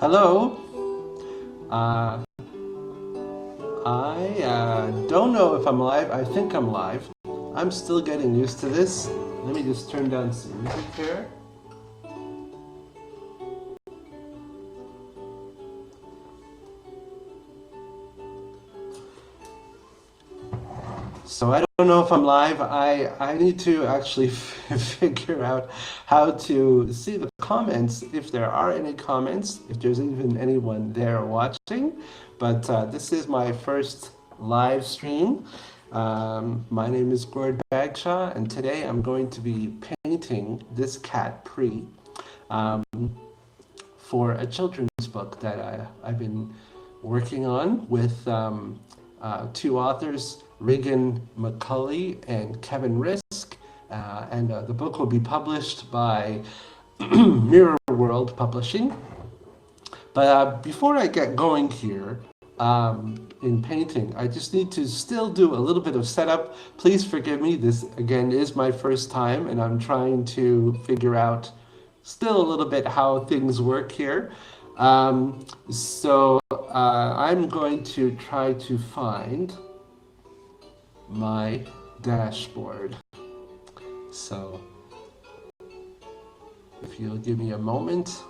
Hello. Uh, I don't know if I'm live. I think I'm live. I'm still getting used to this. Let me just turn down some music here. So I don't know if I'm live. I need to actually figure out how to see the comments, if there are any comments, if there's even anyone there watching. But this is my first live stream. My name is Gord Bagshaw, and today I'm going to be painting this cat, Prea, for a children's book that I've been working on with two authors, Regan McCulley and Kevin Risk. And the book will be published by Mirror World Publishing. But before I get going here, in painting, I just need to still do a little bit of setup. Please forgive me. This, again, is my first time, and I'm trying to figure out still a little bit how things work here. So I'm going to try to find my dashboard. So if you'll give me a moment.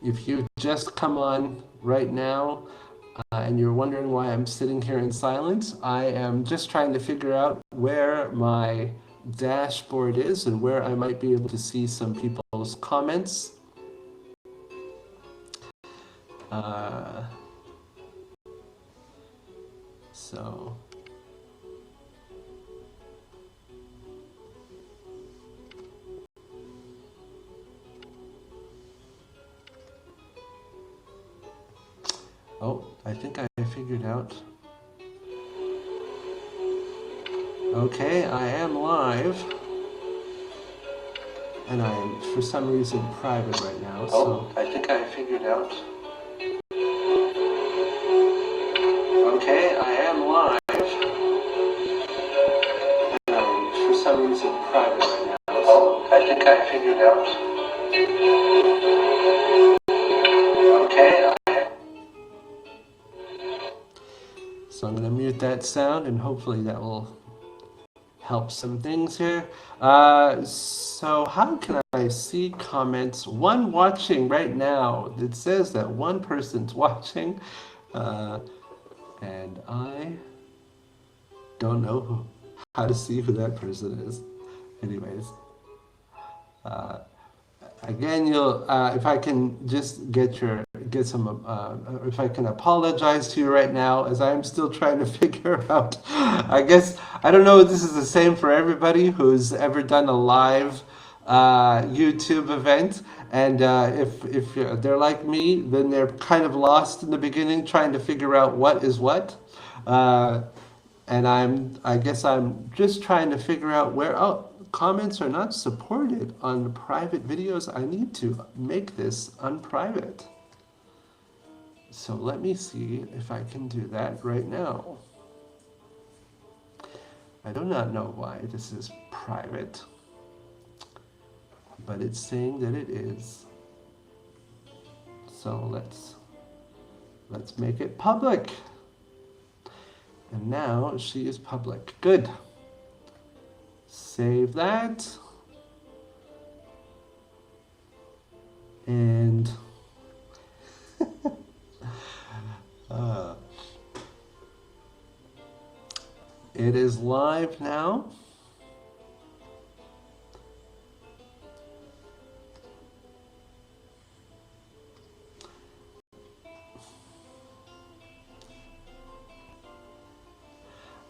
If you just come on right now and you're wondering why I'm sitting here in silence, I am just trying to figure out where my dashboard is and where I might be able to see some people's comments. So oh, I think I figured out. Okay, I am live. And I am, for some reason, private right now. So I think I figured out. Okay, I am live. And I am, for some reason, private right now. So I think I figured out. Okay. So I'm going to mute that sound, and hopefully that will help some things here. So how can I see comments? One watching right now. It says that one person's watching, and I don't know how to see who that person is. Anyways, again, you'll if I can just get some, if I can apologize to you right now, as I'm still trying to figure out. I guess I don't know if this is the same for everybody who's ever done a live YouTube event, and if they're like me, then they're kind of lost in the beginning, trying to figure out what is what. And I guess I'm just trying to figure out where, comments are not supported on private videos. I need to make this unprivate. So let me see if I can do that right now. I do not know why this is private, but it's saying that it is. So let's make it public. And now she is public. Good. Save that. And it is live now.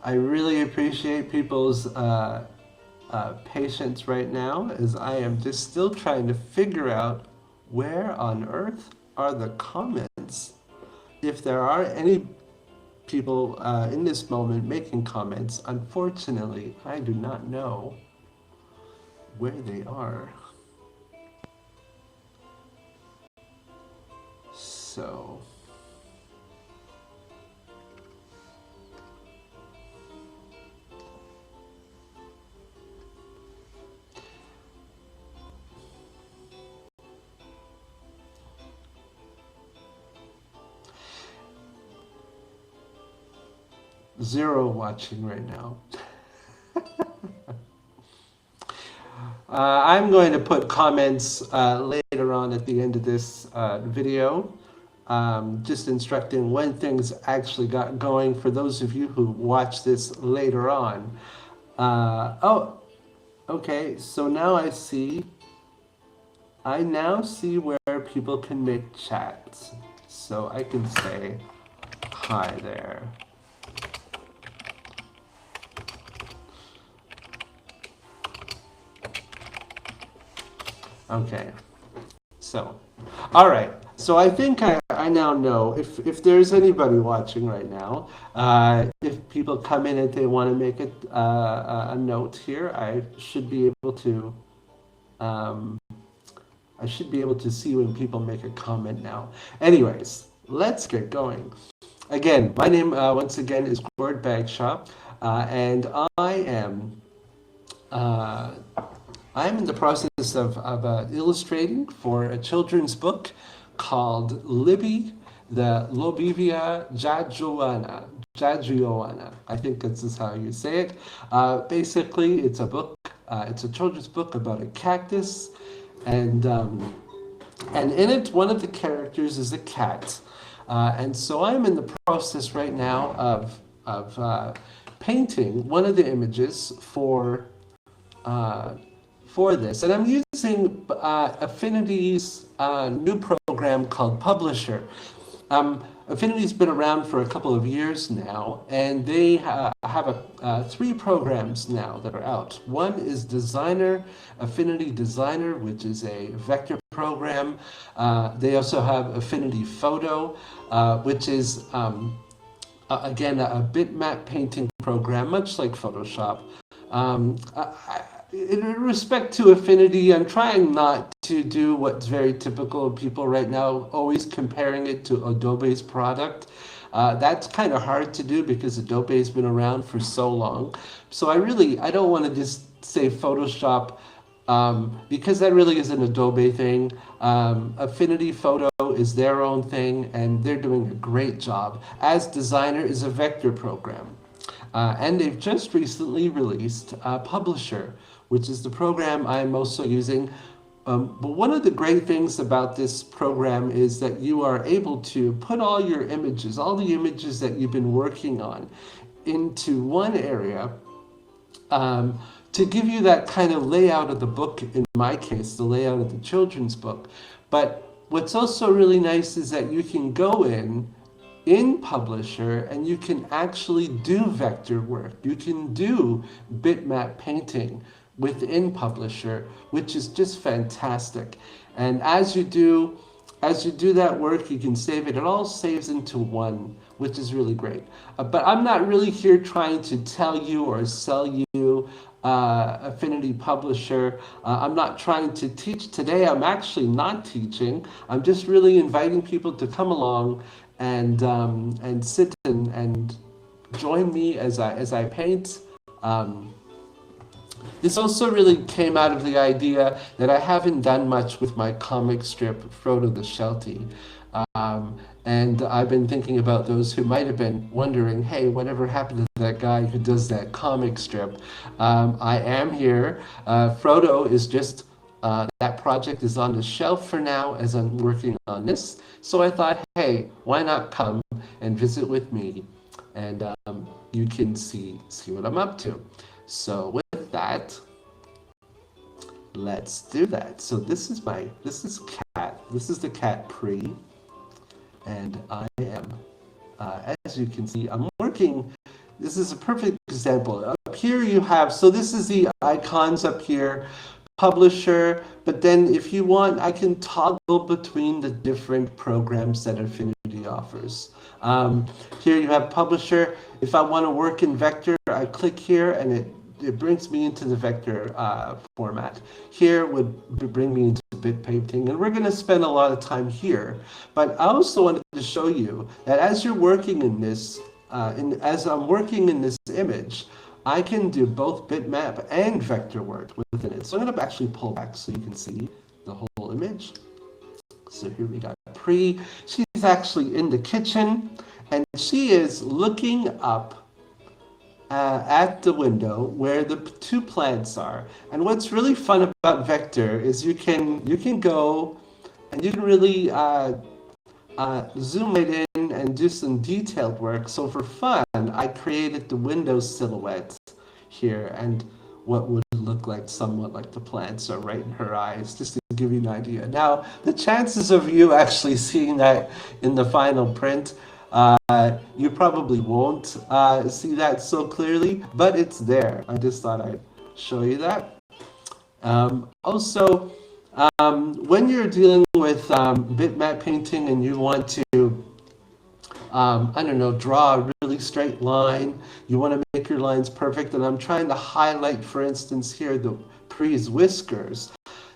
I really appreciate people's patience right now, as I am just still trying to figure out where on earth are the comments. If there are any people in this moment making comments, unfortunately, I do not know where they are. So zero watching right now. I'm going to put comments later on at the end of this video, just instructing when things actually got going for those of you who watch this later on. Oh, okay, so now I now see where people can make chats. So I can say, hi there. Okay, so, all right. So I think I now know if there's anybody watching right now, if people come in and they want to make a note here, um, I should be able to see when people make a comment now. Anyways, let's get going. Again, my name once again is Gord Bagshop, and uh, I'm in the process of illustrating for a children's book called Libby The Lobivia Jajoiana. Jajoiana. I think this is how you say it. Basically, it's a book. It's a children's book about a cactus, and in it, one of the characters is a cat. And so I'm in the process right now of painting one of the images uh, for this. And I'm using Affinity's new program called Publisher. Affinity's been around for a couple of years now, and they have three programs now that are out. One is Designer, Affinity Designer, which is a vector program. They also have Affinity Photo, which is, again, a bitmap painting program, much like Photoshop. In respect to Affinity, I'm trying not to do what's very typical of people right now, always comparing it to Adobe's product. That's kind of hard to do because Adobe's been around for so long. So I don't want to just say Photoshop because that really is an Adobe thing. Affinity Photo is their own thing, and they're doing a great job. As Designer is a vector program. And they've just recently released Publisher, which is the program I'm also using. But one of the great things about this program is that you are able to put all your images, all the images that you've been working on, into one area to give you that kind of layout of the book, in my case, the layout of the children's book. But what's also really nice is that you can go in Publisher, and you can actually do vector work. You can do bitmap painting within Publisher, which is just fantastic. And as you do that work, you can save it. It all saves into one, which is really great. But I'm not really here trying to tell you or sell you Affinity Publisher. I'm not trying to teach today. I'm actually not teaching. I'm just really inviting people to come along and sit and join me as I paint. This also really came out of the idea that I haven't done much with my comic strip, Frodo the Sheltie. And I've been thinking about those who might have been wondering, hey, whatever happened to that guy who does that comic strip? I am here. Frodo is just, that project is on the shelf for now as I'm working on this. So I thought, hey, why not come and visit with me? And you can see what I'm up to. So with that, let's do that. So this is cat. This is the cat Prea. And I am, as you can see, I'm working. This is a perfect example. Up here you have, so this is the icons up here, Publisher, but then if you want, I can toggle between the different programs that Affinity offers. Here you have Publisher. If I want to work in vector, I click here and it it brings me into the vector format. Here would bring me into bit painting, and we're going to spend a lot of time here. But I also wanted to show you that as you're working in this, as I'm working in this image, I can do both bitmap and vector work within it. So I'm going to actually pull back so you can see the whole image. So here we got Prea. She's actually in the kitchen, and she is looking up at the window where the two plants are. And what's really fun about vector is you can go and you can really zoom it in and do some detailed work. So for fun, I created the window silhouette here and what would look like somewhat like the plants are right in her eyes, just to give you an idea. Now, the chances of you actually seeing that in the final print, you probably won't see that so clearly, but it's there. I just thought I'd show you that. Also, when you're dealing with bitmap painting and you want to, I don't know, draw a really straight line, you want to make your lines perfect, and I'm trying to highlight, for instance, here the Prea's whiskers.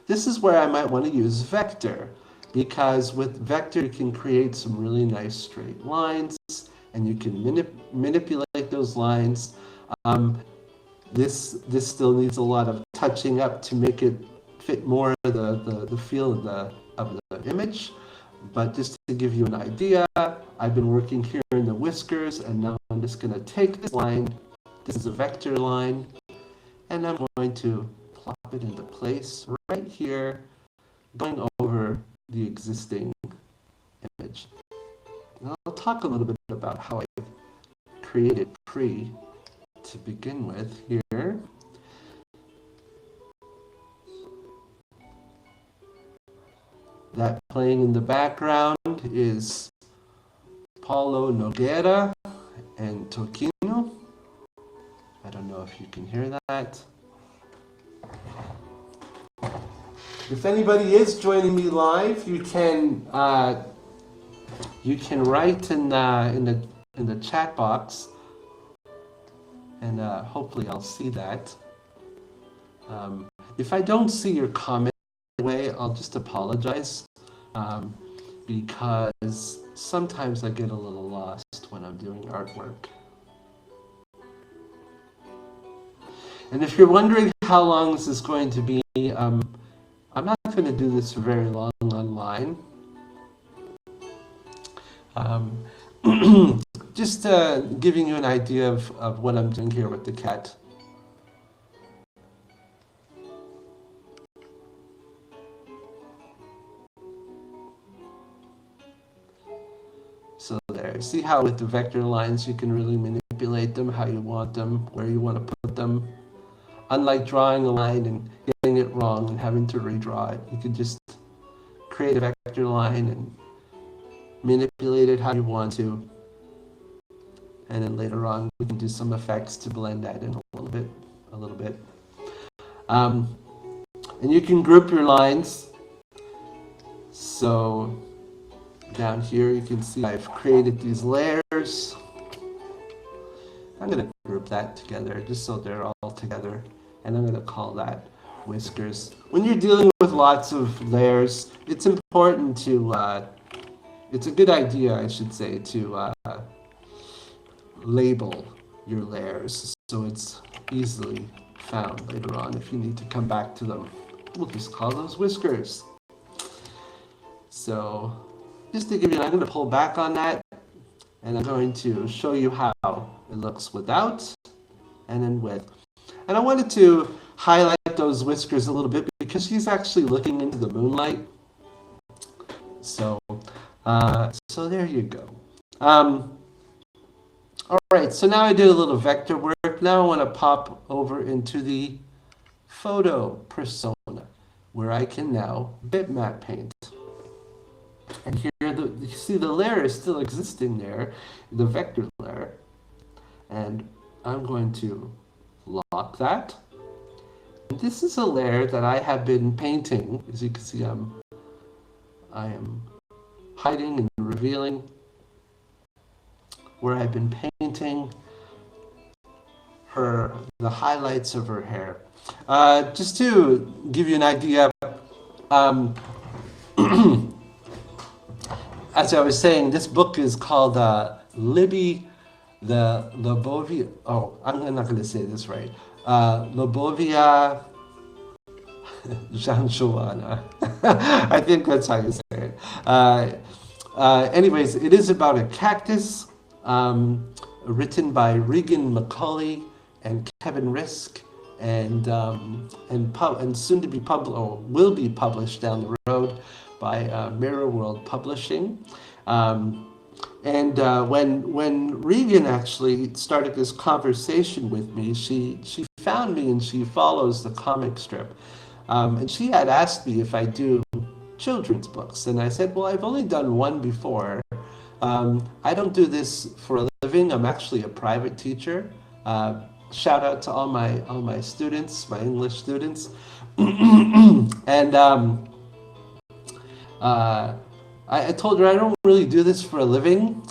This is where I might want to use vector, because with vector you can create some really nice straight lines, and you can manipulate those lines. This still needs a lot of touching up to make it fit more the feel of the image. But just to give you an idea, I've been working here in the whiskers, and now I'm just going to take this line. This is a vector line, and I'm going to plop it into place right here, going over the existing image. And I'll talk a little bit about how I created Prea to begin with here. That playing in the background is Paulo Nogueira and Toquinho. I don't know if you can hear that. If anybody is joining me live, you can write in the chat box, and hopefully I'll see that. If I don't see your comment way, I'll just apologize, because sometimes I get a little lost when I'm doing artwork. And if you're wondering how long this is going to be, I'm not going to do this for very long online. Just giving you an idea of what I'm doing here with the cat. So there, see how with the vector lines you can really manipulate them how you want them, where you want to put them. Unlike drawing a line and getting it wrong and having to redraw it, you can just create a vector line and manipulate it how you want to. And then later on we can do some effects to blend that in a little bit. And you can group your lines. So down here you can see I've created these layers. I'm going to group that together just so they're all together, and I'm going to call that whiskers. When you're dealing with lots of layers, it's important to, it's a good idea, I should say, to label your layers so it's easily found later on if you need to come back to them. We'll just call those whiskers. So just to give you, I'm going to pull back on that, and I'm going to show you how it looks without and then with. And I wanted to highlight those whiskers a little bit because she's actually looking into the moonlight. So, so there you go. All right, so now I did a little vector work. Now I want to pop over into the photo persona, where I can now bitmap paint. And here, you see the layer is still existing there, the vector layer. And I'm going to lock that. And this is a layer that I have been painting. As you can see, I am hiding and revealing where I've been painting the highlights of her hair. Just to give you an idea, um, as I was saying, this book is called Libby the Lobivia. Oh, I'm not going to say this right. Lobivia Jajoiana. I think that's how you say it. Anyways, it is about a cactus, written by Regan McCauley and Kevin Risk, and soon to be published, or will be published down the road by Mirror World Publishing. When Regan actually started this conversation with me, she found me and she follows the comic strip. And she had asked me if I do children's books. And I said, well, I've only done one before. I don't do this for a living. I'm actually a private teacher. Shout out to all my students, my English students. And I told her I don't really do this for a living.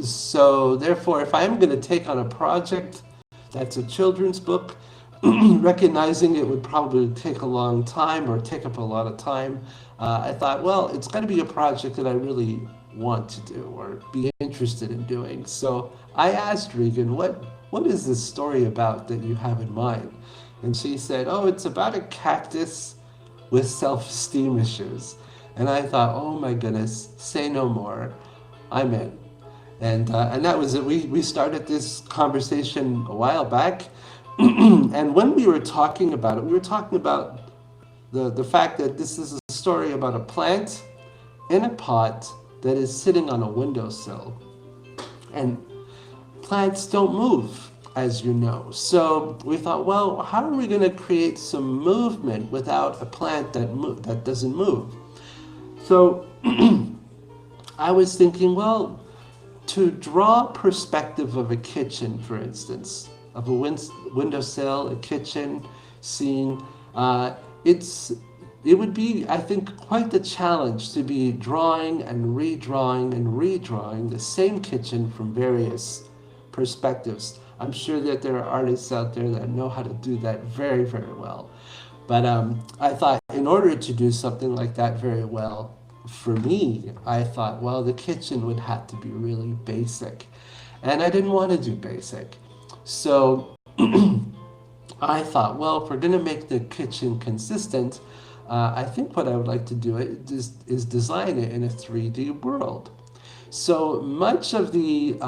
So therefore, if I'm going to take on a project that's a children's book, recognizing it would probably take a long time or take up a lot of time, I thought, well, it's got to be a project that I really want to do or be interested in doing. So I asked Regan, what is this story about that you have in mind? And she said, oh, it's about a cactus with self-esteem issues. And I thought, oh my goodness, say no more. I'm in. And that was it. We started this conversation a while back. And when we were talking about it, we were talking about the fact that this is a story about a plant in a pot that is sitting on a windowsill. And plants don't move, as you know. So we thought, well, how are we going to create some movement without a plant that doesn't move? So I was thinking, well, to draw perspective of a kitchen, for instance, of a windowsill, a kitchen scene, it would be, I think, quite the challenge to be drawing and redrawing the same kitchen from various perspectives. I'm sure that there are artists out there that know how to do that very, very well. But I thought in order to do something like that very well, for me, I thought, well, the kitchen would have to be really basic. And I didn't want to do basic. So I thought, well, if we're going to make the kitchen consistent, I think what I would like to do is design it in a 3D world. So much of the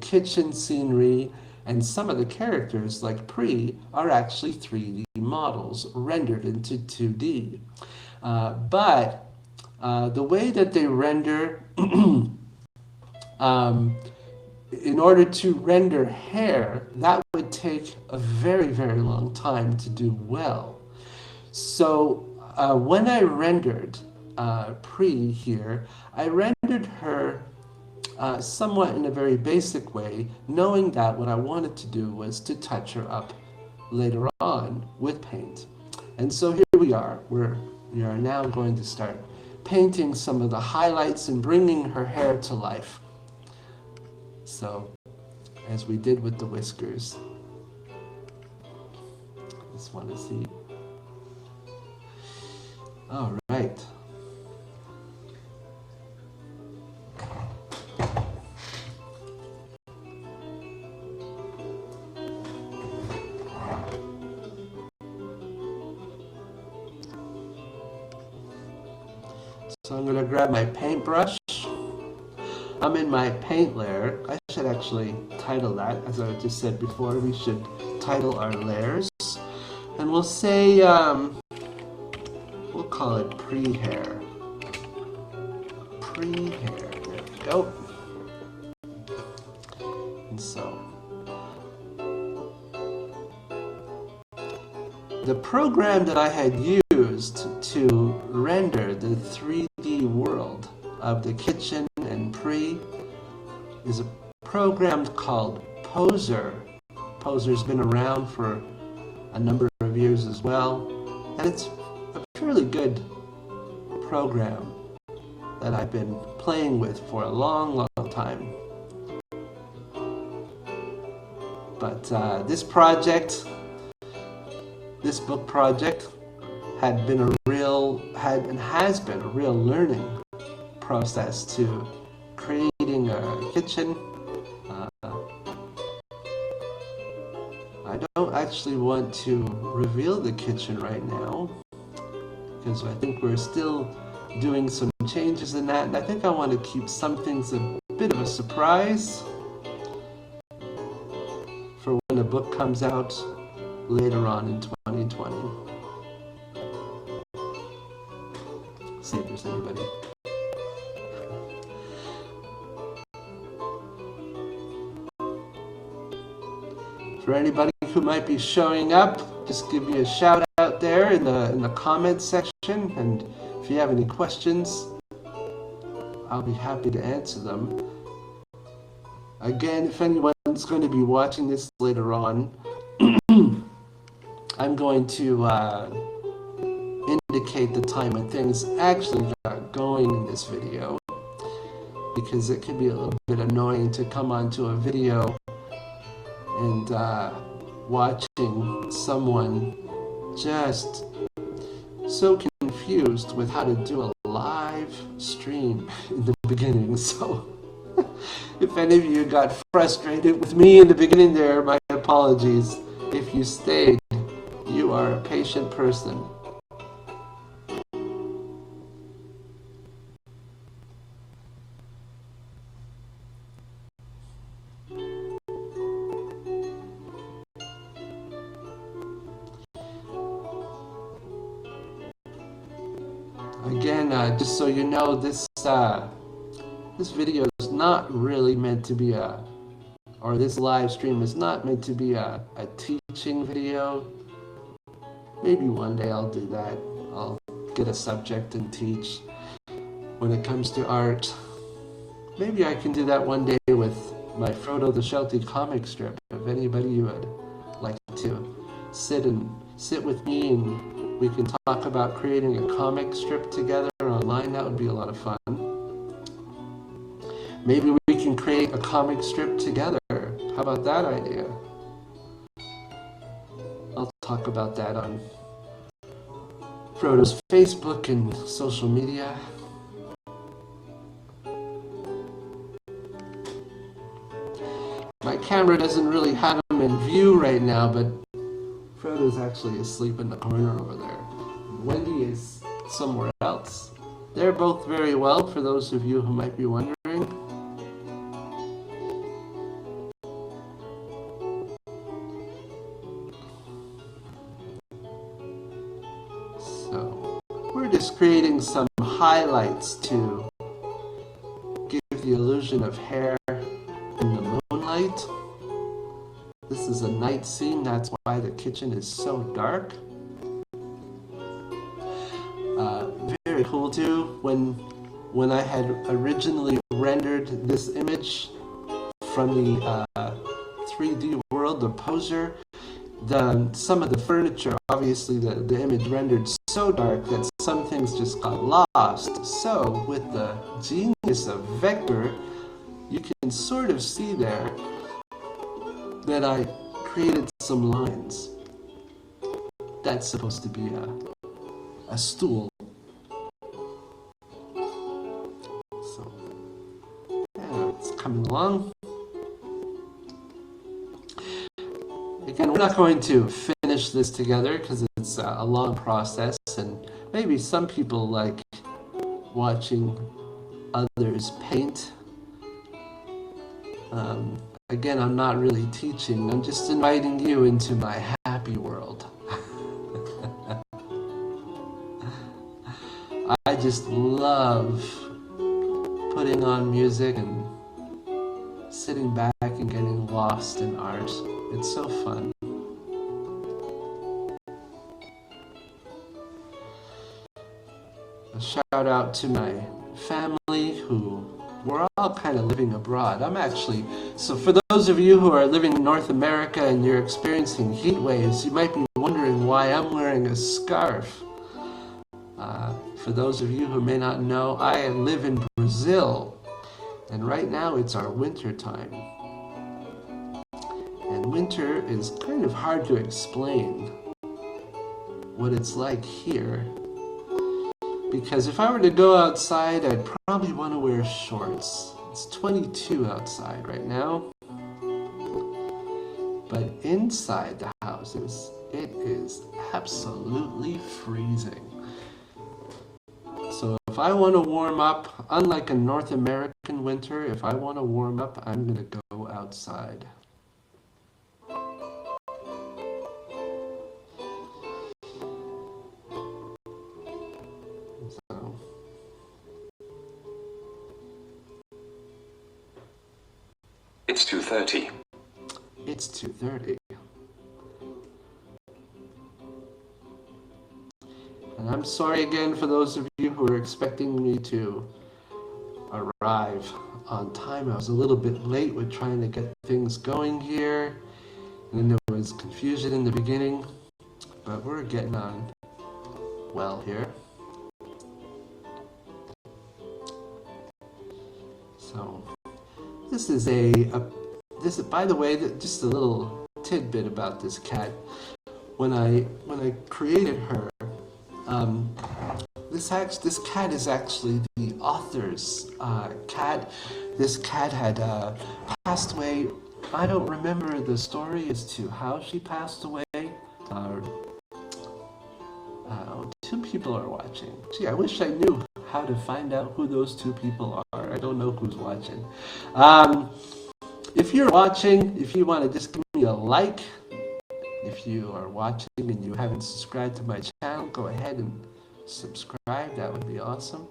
kitchen scenery and some of the characters, like Prea, are actually 3D models rendered into 2D. But the way that they render, in order to render hair, that would take a very, very long time to do well. So when I rendered Prea here, I rendered her somewhat in a very basic way, knowing that what I wanted to do was to touch her up later on with paint. And so here we are. We are now going to start painting some of the highlights and bringing her hair to life. So, as we did with the whiskers. Just want to see. All right. So I'm going to grab my paintbrush. I'm in my paint layer. I should actually title that, as I just said before. We should title our layers. And we'll say, we'll call it pre-hair. Pre-hair, there we go. And so, the program that I had used to render the 3D world of the kitchen and Prea is a program called Poser. Poser's been around for a number of years as well, and it's a fairly good program that I've been playing with for a long, long time. But this book project had been and has been a real learning process to creating a kitchen. I don't actually want to reveal the kitchen right now because I think we're still doing some changes in that, and I think I want to keep some things a bit of a surprise for when the book comes out later on in 2020. See if there's anybody. For anybody who might be showing up, just give me a shout out there in the comments section, and if you have any questions, I'll be happy to answer them. Again, if anyone's going to be watching this later on, I'm going to indicate the time when things actually got going in this video, because it can be a little bit annoying to come onto a video and watching someone just so confused with how to do a live stream in the beginning. So if any of you got frustrated with me in the beginning there, my apologies. If you stayed, you are a patient person. Again, just so you know, this video is not really meant to be or this live stream is not meant to be a teaching video. Maybe one day I'll do that. I'll get a subject and teach when it comes to art. Maybe I can do that one day with my Frodo the Sheltie comic strip. If anybody would like to sit with me and we can talk about creating a comic strip together online, that would be a lot of fun. Maybe we can create a comic strip together. How about that idea? I'll talk about that on Frodo's Facebook and social media. My camera doesn't really have him in view right now, but Frodo's actually asleep in the corner over there. Wendy is somewhere else. They're both very well, for those of you who might be wondering. So, we're just creating some highlights to give the illusion of hair in the moonlight. This is a night scene, that's why the kitchen is so dark. Very cool too, when I had originally rendered this image from the 3D world, the poser, some of the furniture, obviously the image rendered so dark that some things just got lost. So with the genius of vector, you can sort of see there that I created some lines. That's supposed to be a stool. So, yeah, it's coming along. Again, we're not going to finish this together because it's a long process, and maybe some people like watching others paint. Again, I'm not really teaching, I'm just inviting you into my happy world. I just love putting on music and sitting back and getting lost in art. It's so fun. A shout out to my family who we're all kind of living abroad. So for those of you who are living in North America and you're experiencing heat waves, you might be wondering why I'm wearing a scarf. For those of you who may not know, I live in Brazil, and right now it's our winter time. And And winter is kind of hard to explain what it's like here. Because if I were to go outside, I'd probably want to wear shorts. It's 22 outside right now. But inside the houses, it is absolutely freezing. So if I want to warm up, unlike a North American winter, if I want to warm up, I'm going to go outside. So, it's 2:30. It's 2:30. And I'm sorry again for those of you who are expecting me to arrive on time. I was a little bit late with trying to get things going here. And then there was confusion in the beginning. But we're getting on well here. So this is this is, by the way, just a little tidbit about this cat. When I created her, this cat is actually the author's cat. This cat had passed away. I don't remember the story as to how she passed away. Two people are watching. Gee, I wish I knew how to find out who those two people are. I don't know who's watching. If you're watching, if you want to just give me a like, if you are watching and you haven't subscribed to my channel, go ahead and subscribe. That would be awesome.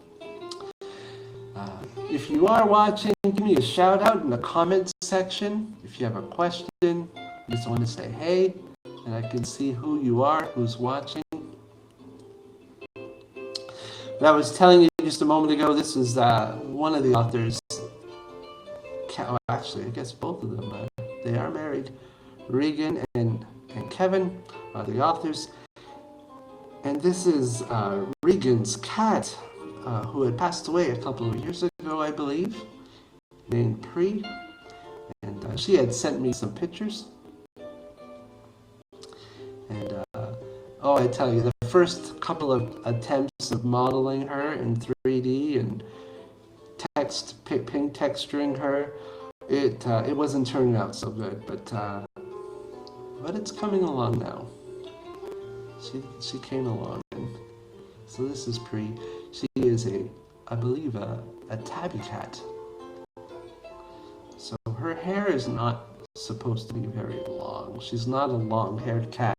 If you are watching, give me a shout out in the comments section. If you have a question, you just want to say hey, and I can see who you are, who's watching. But I was telling you just a moment ago, this is one of the authors. Actually, I guess both of them, they are married. Regan and Kevin are the authors. And this is Regan's cat, who had passed away a couple of years ago, I believe, named Prea. And she had sent me some pictures. And, oh, I tell you, the first couple of attempts of modeling her in 3D and pink texturing her, it wasn't turning out so good, but it's coming along now. She came along, and so this is Prea. She is I believe a tabby cat. So her hair is not supposed to be very long. She's not a long-haired cat.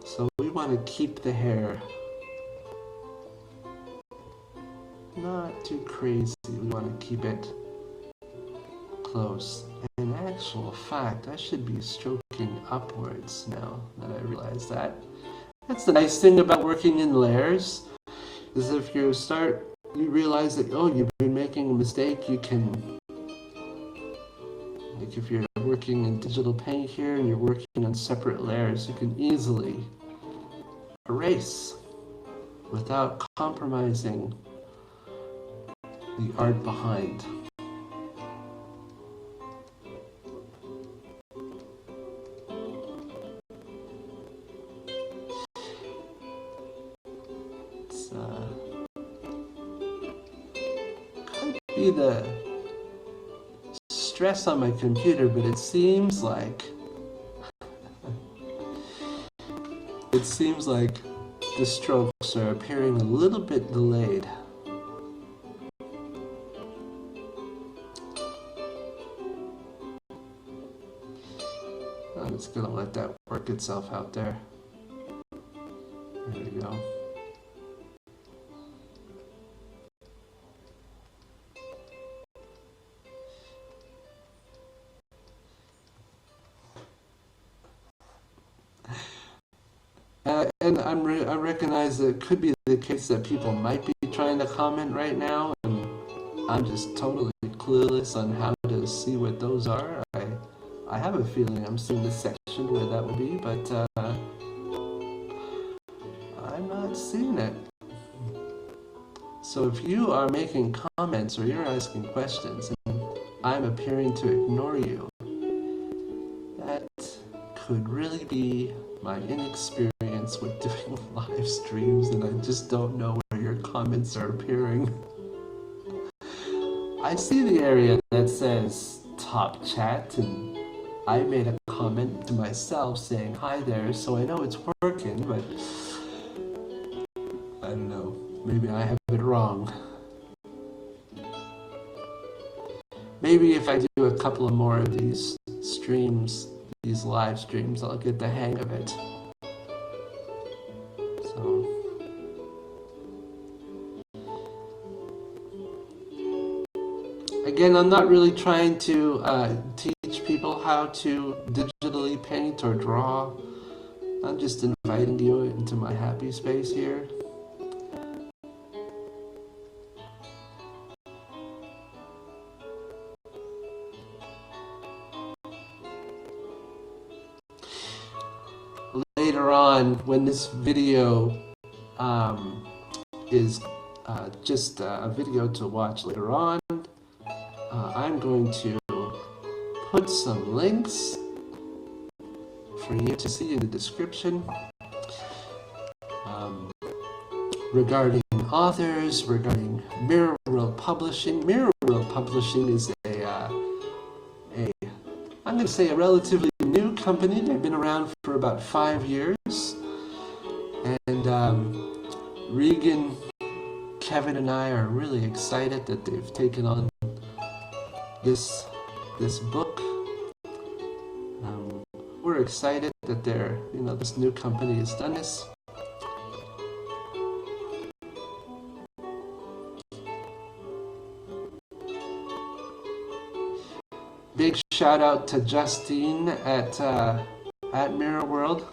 So we want to keep the hair not too crazy. We want to keep it close. In actual fact, I should be stroking upwards now that I realize that. That's the nice thing about working in layers, is if you realize that, oh, you've been making a mistake, you can, like if you're working in digital paint here and you're working on separate layers, you can easily erase without compromising the art behind. Could be the stress on my computer, but it seems like the strokes are appearing a little bit delayed. I'm just gonna let that work itself out there. There we go. And I recognize that it could be the case that people might be trying to comment right now, and I'm just totally clueless on how to see what those are. I have a feeling I'm seeing the section where that would be, but I'm not seeing it. So if you are making comments or you're asking questions, and I'm appearing to ignore you. That could really be my inexperience with doing live streams, and I just don't know where your comments are appearing. I see the area that says top chat, and I made a comment to myself saying hi there, so I know it's working, but I don't know, maybe I have it wrong. Maybe if I do a couple of more of these streams, these live streams, I'll get the hang of it. So, again, I'm not really trying to teach people how to digitally paint or draw. I'm just inviting you into my happy space here. Later on, when this video is just a video to watch later on, I'm going to put some links for you to see in the description regarding authors, regarding Mirror World Publishing. Mirror World Publishing is I'm going to say a relatively new company. They've been around for about 5 years. And Regan, Kevin, and I are really excited that they've taken on this book. We're excited that this new company has done this. Big shout out to Justine at Mirror World.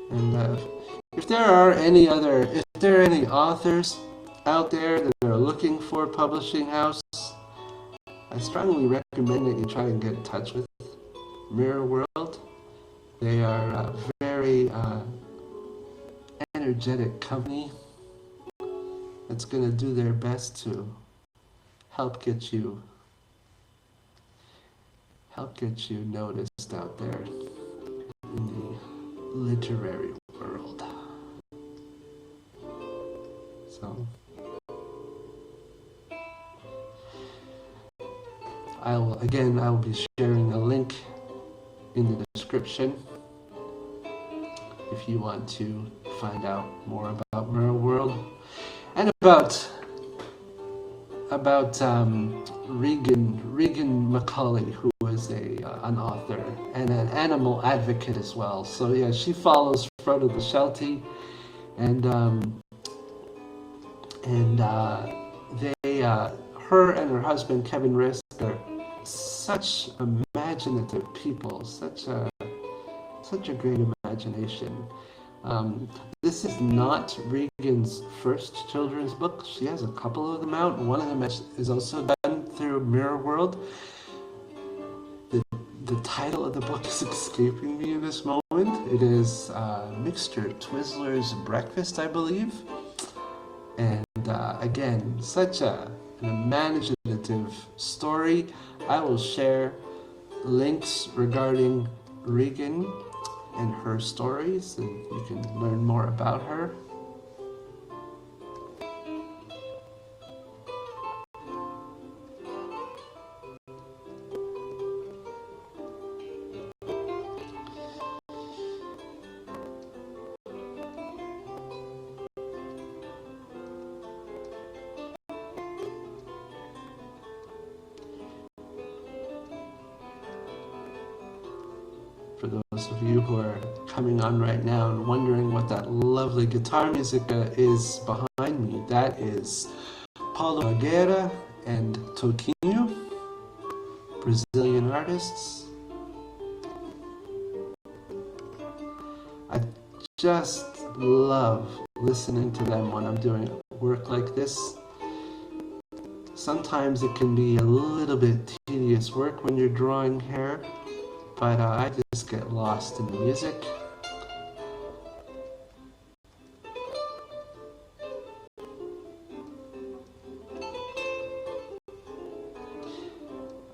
And if there are any authors out there that are looking for a publishing house, I strongly recommend that you try and get in touch with Mirror World. They are a very energetic company that's going to do their best to help get you noticed out there in the literary world. So I will be sharing a link in the description if you want to find out more about Mirror World and about Regan Macaulay, who is an author and an animal advocate as well. So yeah, she follows Frodo the Sheltie, and her and her husband Kevin Risk are such imaginative people, such a great imagination. This is not Regan's first children's book. She has a couple of them out. One of them is also done through Mirror World. The title of the book is escaping me in this moment. It is Mr. Twizzler's Breakfast, I believe. And again, such an imaginative story. I will share links regarding Regan and her stories, and you can learn more about her. For those of you who are coming on right now and wondering what that lovely guitar music is behind me, that is Paulo Nogueira and Toquinho, Brazilian artists. I just love listening to them when I'm doing work like this. Sometimes it can be a little bit tedious work when you're drawing hair, but I just get lost in the music.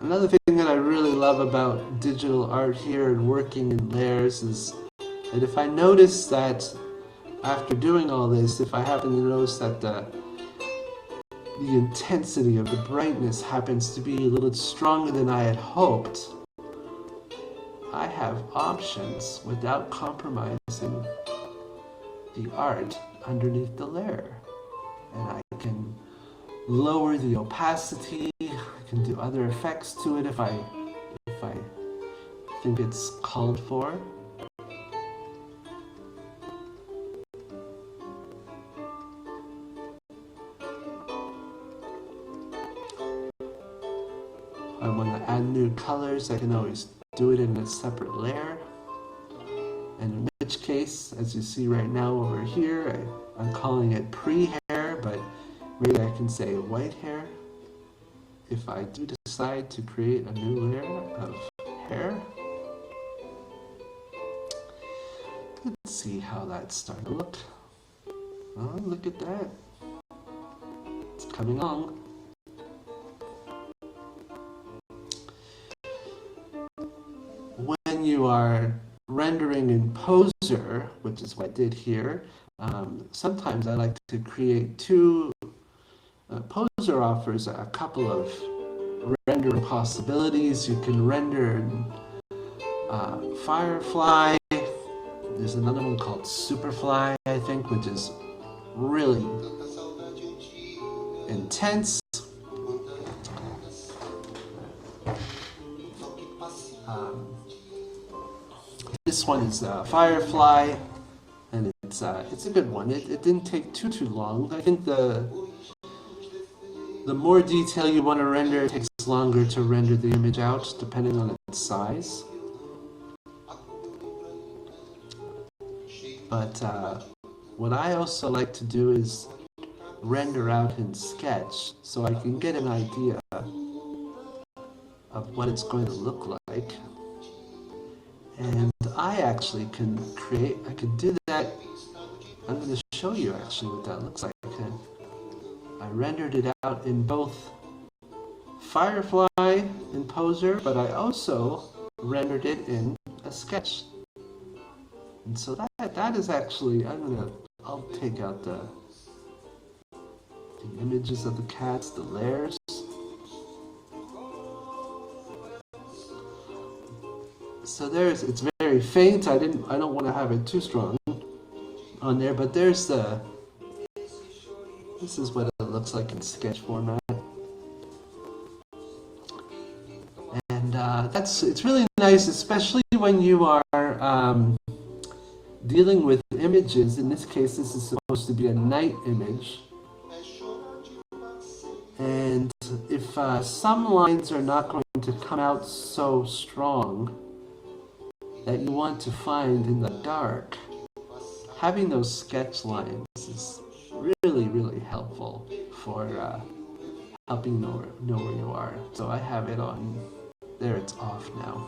Another thing that I really love about digital art here and working in layers is that if I notice that after doing all this, if I happen to notice that the intensity of the brightness happens to be a little stronger than I had hoped, I have options without compromising the art underneath the layer. And I can lower the opacity, I can do other effects to it if I think it's called for. I want to add new colors, I can always do it in a separate layer. And in which case, as you see right now over here, I'm calling it pre-hair, but maybe I can say white hair. If I do decide to create a new layer of hair. Let's see how that's starting to look. Oh, look at that. It's coming along. When you are rendering in Poser, which is what I did here, sometimes I like to create two. Poser offers a couple of rendering possibilities. You can render in Firefly. There's another one called Superfly, I think, which is really intense. This one is Firefly, and it's a good one. It didn't take too long. I think the more detail you want to render, it takes longer to render the image out, depending on its size. But what I also like to do is render out in Sketch, so I can get an idea of what it's going to look like. And I actually can do that. I'm going to show you actually what that looks like. I rendered it out in both Firefly and Poser, but I also rendered it in a Sketch. And so that is actually, I'll take out the images of the cats, the layers. So it's very faint. I don't want to have it too strong on there, but this is what it looks like in Sketch format. And it's really nice, especially when you are dealing with images. In this case, this is supposed to be a night image. And if some lines are not going to come out so strong that you want to find in the dark, having those sketch lines is really, really helpful for helping know where you are. So I have it on there. It's off now.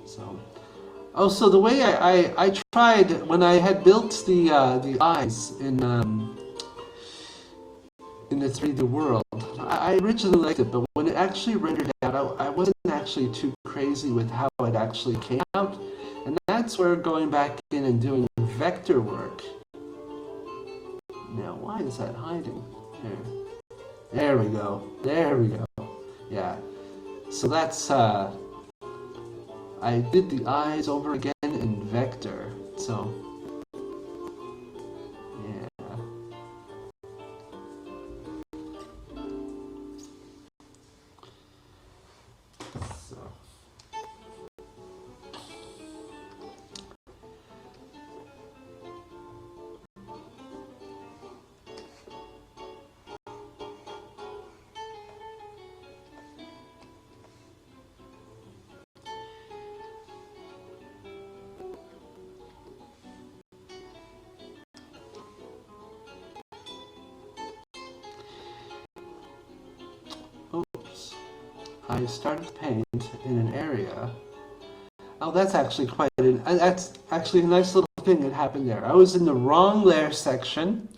So also the way I tried when I had built the eyes in the 3D world, I originally liked it, but when it actually rendered out, I wasn't actually too crazy with how it actually came out, and that's where going back in and doing vector work. Now, why is that hiding? There we go. There we go. Yeah. So that's I did the eyes over again in vector. So yeah. So oops. I started to paint in an area. Oh, that's actually that's actually a nice little thing that happened there. I was in the wrong layer section.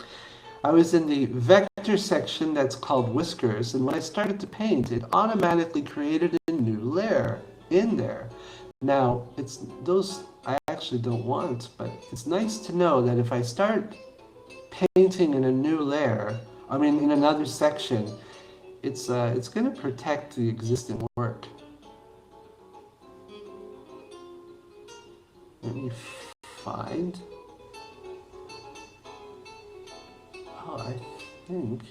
I was in the vector vector section that's called whiskers, and when I started to paint, it automatically created a new layer in there. Now, it's those I actually don't want, but it's nice to know that if I start painting in a new layer, I mean in another section, it's going to protect the existing work. Let me find. Oh, I think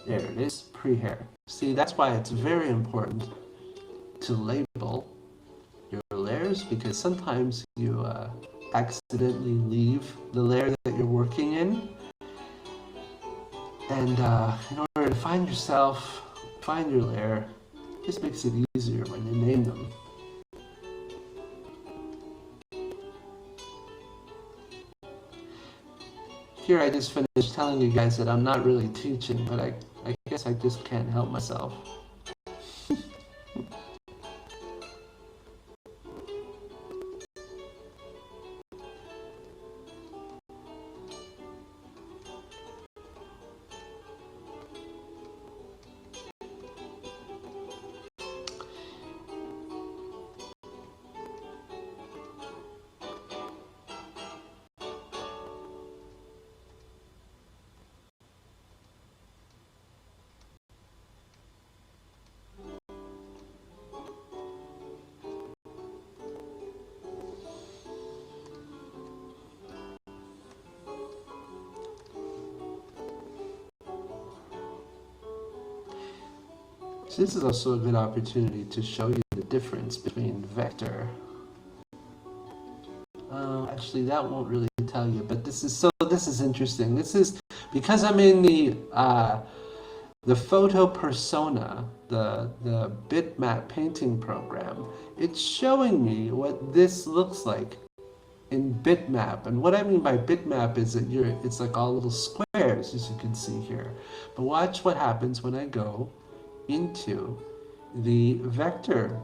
there it is, pre-hair. See, that's why it's very important to label your layers, because sometimes you accidentally leave the layer that you're working in, and in order to find yourself, find your layer, it just makes it easier when you name them. Here I just finished telling you guys that I'm not really teaching, but I guess I just can't help myself. So this is also a good opportunity to show you the difference between vector. Actually, that won't really tell you, but this is interesting. This is because I'm in the photo persona, the bitmap painting program. It's showing me what this looks like in bitmap, and what I mean by bitmap is that it's like all little squares, as you can see here. But watch what happens when I go into the vector.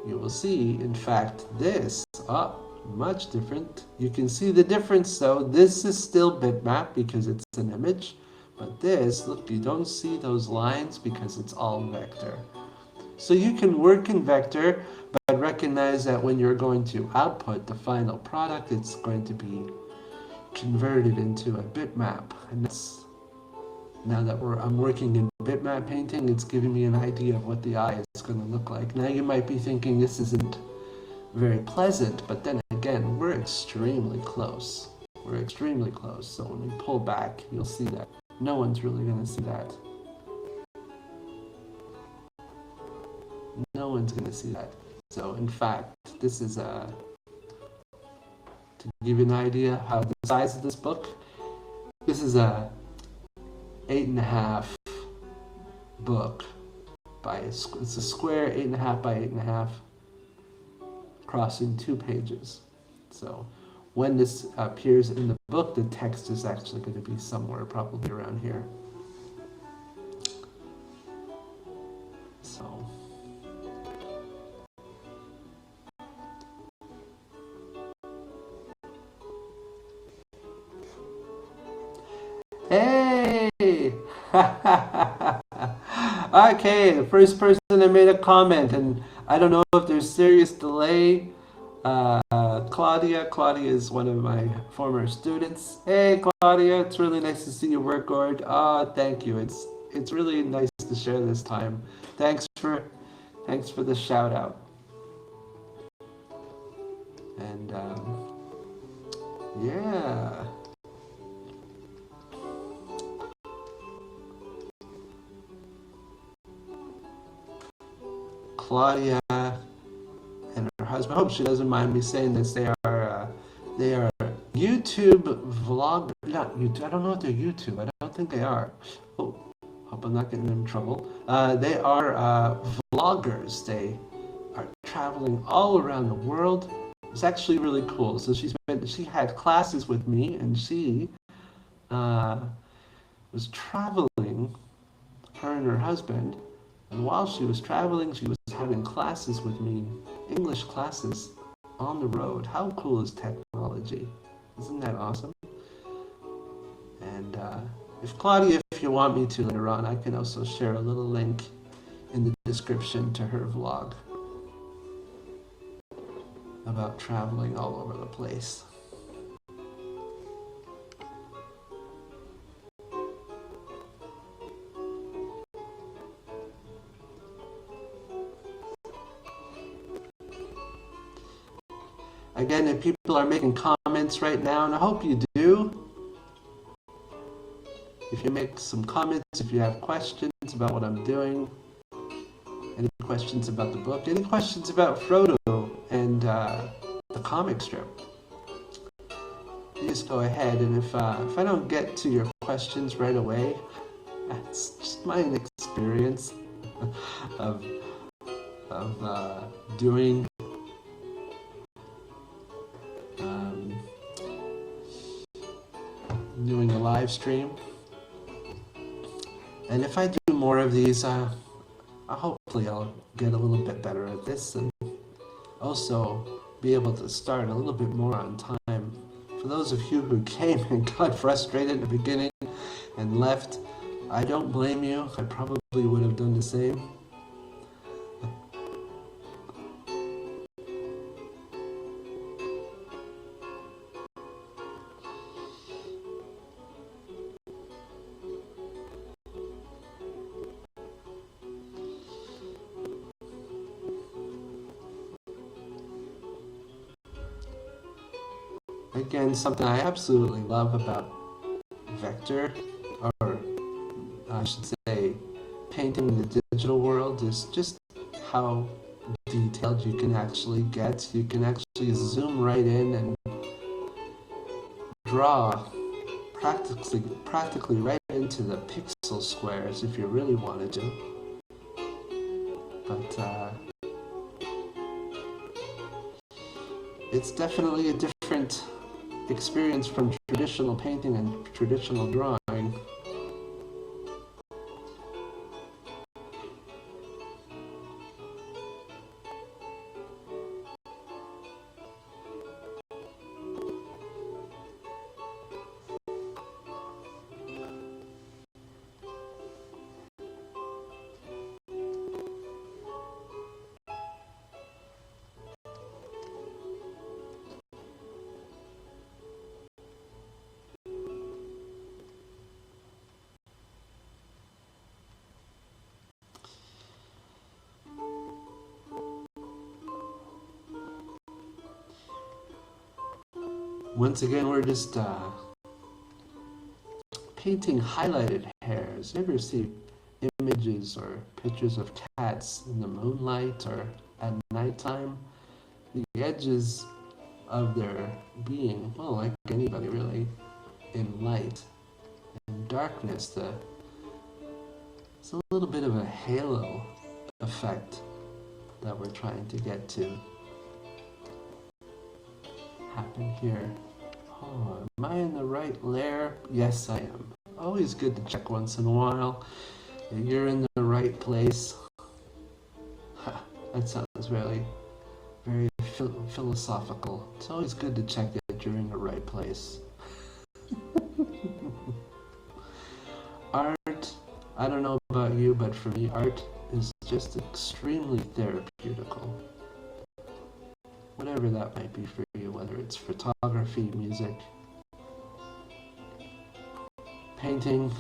You will see, in fact, this much different. You can see the difference. So this is still bitmap because it's an image, but this, look, you don't see those lines because it's all vector. So you can work in vector, but recognize that when you're going to output the final product, it's going to be converted into a bitmap. And that's, now that I'm working in bitmap painting, it's giving me an idea of what the eye is going to look like. Now you might be thinking this isn't very pleasant, but then again, we're extremely close. We're extremely close. So when we pull back, you'll see that no one's really going to see that. No one's going to see that. So in fact, this is to give you an idea how the size of this book. This is a 8.5 book by it's a square 8.5 by 8.5, crossing 2 pages. So when this appears in the book, the text is actually going to be somewhere probably around here. So hey! Okay, the first person that made a comment, and I don't know if there's serious delay. Claudia is one of my former students. Hey Claudia, it's really nice to see your work, Gord. Thank you. It's really nice to share this time. Thanks for the shout out. And yeah. Claudia and her husband, I hope she doesn't mind me saying this, they are YouTube vlog, not YouTube, I don't know if they're YouTube, I don't think they are. Oh, hope I'm not getting in trouble. They are vloggers. They are traveling all around the world. It's actually really cool. So she had classes with me, and she was traveling, her and her husband, and while she was traveling, she was having classes with me, English classes, on the road. How cool is technology? Isn't that awesome? And If Claudia, if you want me to later on, I can also share a little link in the description to her vlog about traveling all over the place. Again, if people are making comments right now, and I hope you do, if you make some comments, if you have questions about what I'm doing, any questions about the book, any questions about Frodo and the comic strip, please go ahead. And if I don't get to your questions right away, that's just my experience of doing doing a live stream. And if I do more of these, hopefully I'll get a little bit better at this and also be able to start a little bit more on time. For those of you who came and got frustrated in the beginning and left, I don't blame you. I probably would have done the same. Again, something I absolutely love about vector, or I should say painting in the digital world, is just how detailed you can actually get. You can actually zoom right in and draw practically right into the pixel squares if you really wanted to. But it's definitely a different experience from traditional painting and traditional drawing. Once again, we're just painting highlighted hairs. You ever see images or pictures of cats in the moonlight or at nighttime? The edges of their being, well, like anybody really, in light and darkness, it's a little bit of a halo effect that we're trying to get to happen here. Oh, am I in the right layer? Yes, I am. Always good to check once in a while that you're in the right place. That sounds really very philosophical. It's always good to check that you're in the right place. Art, I don't know about you, but for me, art is just extremely therapeutical. Whatever that might be for you, whether it's photography, music, painting.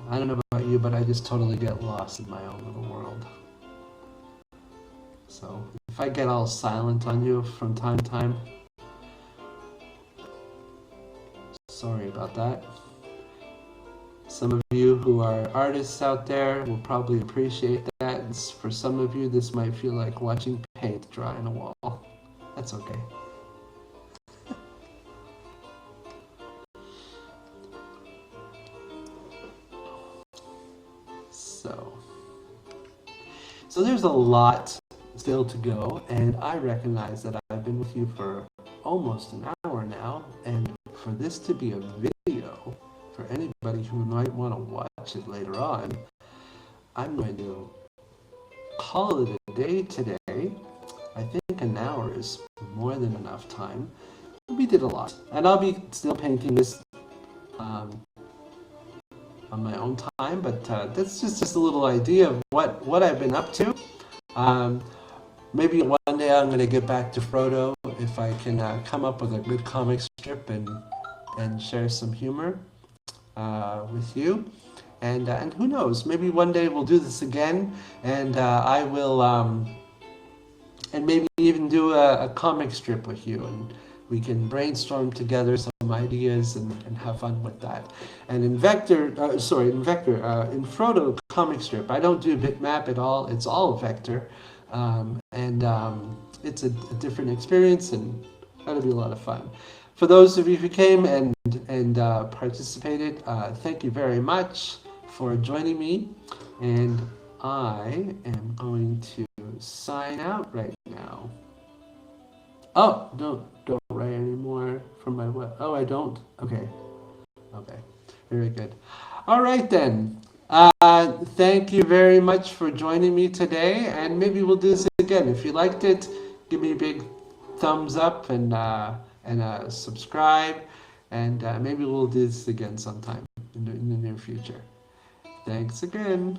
I don't know about you, but I just totally get lost in my own little world. So if I get all silent on you from time to time, sorry about that. Some of you who are artists out there will probably appreciate that. And for some of you, this might feel like watching paint dry on a wall. That's okay. So there's a lot still to go, and I recognize that I've been with you for almost an hour now, and for this to be a video, for anybody who might want to watch it later on, I'm going to call it a day today. I think an hour is more than enough time. We did a lot, and I'll be still painting this um, on my own time, but that's just a little idea of what I've been up to. Um, Maybe one day I'm going to get back to Frodo if I can come up with a good comic strip and share some humor with you. And who knows? Maybe one day we'll do this again, and I will, and maybe even do a comic strip with you, and we can brainstorm together some ideas and have fun with that. And in in Frodo comic strip, I don't do bitmap at all. It's all vector, and it's a different experience, and that'll be a lot of fun. For those of you who came and participated, thank you very much for joining me, and I am going to sign out right now. Oh, don't write anymore from my web. Oh, I don't. Okay, very good. All right then. Thank you very much for joining me today, and maybe we'll do this again. If you liked it, give me a big thumbs up and subscribe, and maybe we'll do this again sometime in the near future. Thanks again.